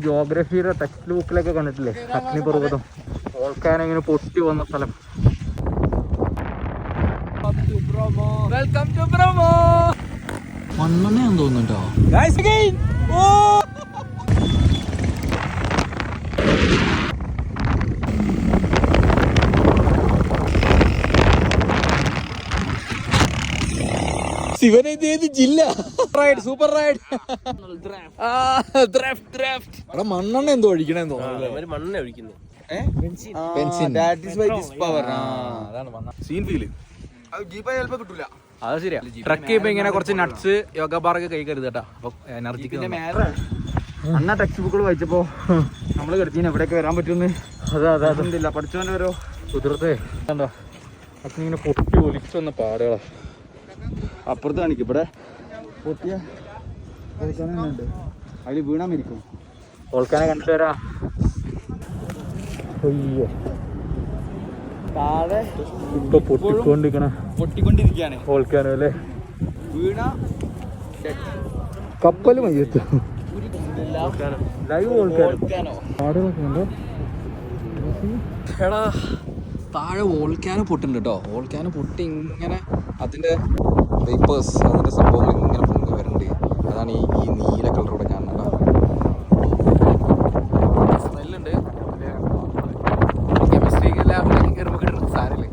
ജോഗ്രഫിയുടെ text ബുക്കിലൊക്കെ കണ്ടിട്ടില്ലേ, അഗ്നിപർവ്വതം volcano ഇങ്ങനെ പൊട്ടി വന്ന സ്ഥലം. മണ്ണെണ്ണയാന്ന് തോന്നുന്നുണ്ടോ? ശിവനെ ഇത് ജില്ല റൈഡ്, സൂപ്പർ റൈഡ്. മണ്ണെണ്ണ എന്തോ ഒഴിക്കണെന്ന് തോന്നുന്നു. മണ്ണെണ്ണ ഒഴിക്കുന്നത് അത് ശരിയാ. ട്രക്ക് ചെയ്യുമ്പോ ഇങ്ങനെ കുറച്ച് നട്ട്സ്, യോഗ ബാറൊക്കെ കൈ കരുത് കേട്ടോ, അപ്പൊ എനർജിക്ക്. അന്ന ടെക്സ്റ്റ് ബുക്കുകൾ വായിച്ചപ്പോ നമ്മള് കരുതി എവിടെയൊക്കെ വരാൻ പറ്റുമെന്ന്. അതെന്തില്ല പഠിച്ചവന്റെ ഓരോ കുതിർത്തേ കണ്ടോ, അപ്പൊ ഇങ്ങനെ പൊട്ടി ഒലിച്ചു വന്ന പാടുകളാ. അപ്പുറത്ത് കാണിക്കും, ഇവിടെ പൊട്ടിയ വോൾക്കാനുണ്ട്, അതിൽ വീണാ മരിക്കും. വോൾക്കാനെ കണ്ടിട്ട് വരാ. അയ്യോ, താഴെ ഇപ്പൊ പൊട്ടിക്കൊണ്ടിരിക്കാണ് വോൾക്കാനോ അല്ലേ. വീണ കപ്പല് മയ്യത്ത് ലൈവ് വോൾക്കാനോ. പാടുകളൊക്കെ ഉണ്ടോ? എടാ താഴെ വോൾക്കാനോ പൊട്ടുണ്ട് കേട്ടോ. വോൾക്കാനോ പൊട്ടി ഇങ്ങനെ അതിന്റെ വേപ്പേഴ്സ്, അതിന്റെ സംഭവങ്ങൾ ഇങ്ങനെ പൊങ്ങി വരണ്ട്. അതാണ് ഈ നീല കളറോടെ കാണുന്നത്. സ്മെല്ലുണ്ട്. കെമിസ്ട്രി ലാബിലേക്ക് കയറുമ്പോൾ കിട്ടുന്ന സാരല്ലേ.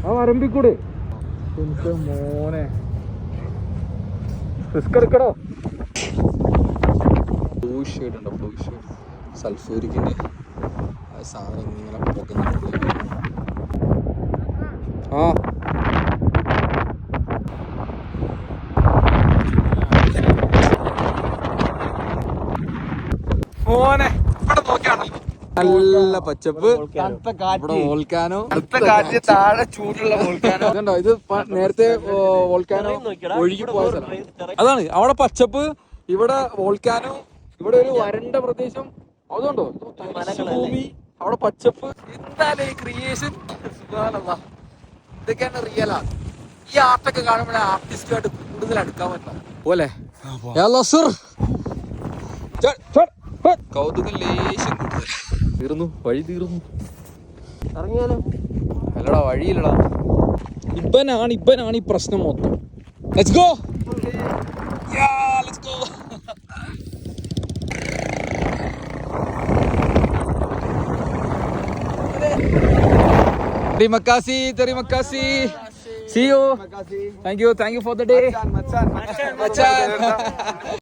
ആ വരമ്പിക്കൂടെ മോനെ റിസ്ക് എടുക്കടോ. ബ്ലൂ ഷെയ്ഡ് ഉണ്ടോ? ബ്ലൂ ഷെയ്ഡ് സൾഫൂരിക്കിന്റെ സാധനം ഇങ്ങനെ പോകുന്നുണ്ട്. ആ മോനെ ഇവിടെ നോക്കിയാണല്ലോ നല്ല പച്ചപ്പ്, വോൾക്കാനോ, താഴെ ചൂടുള്ള വോൾക്കാനോ. ഇതുണ്ടോ, ഇത് നേരത്തെ വോൾക്കാനോ ഒഴുകി പോയ സ്ഥലം. അതാണ് അവിടെ പച്ചപ്പ്, ഇവിടെ വോൾക്കാനോ, ഇവിടെ ഒരു വരണ്ട പ്രദേശം. അതുകൊണ്ടോ ഭൂമി, അവിടെ പച്ചപ്പ്. എന്തായാലും ഈ ക്രിയേഷൻ ഇതൊക്കെയാണ് റിയലാ. ഈ ആർട്ടൊക്കെ കാണുമ്പോഴേ ആർട്ടിസ്റ്റുമായിട്ട് കൂടുതൽ അടുക്കാൻ പറ്റണം പോലെ. കൗതുകം ലേശം കൂടുതൽ. തീർന്നു, വഴി തീർന്നു. ഇറങ്ങിയാലോ? അല്ലടാ, വഴിയില്ലടാ. ഇബനാണ് ഈ പ്രശ്നം മൊത്തം. Let's go. Let's go. Terima kasih. See you. Thank you for the day. Macan.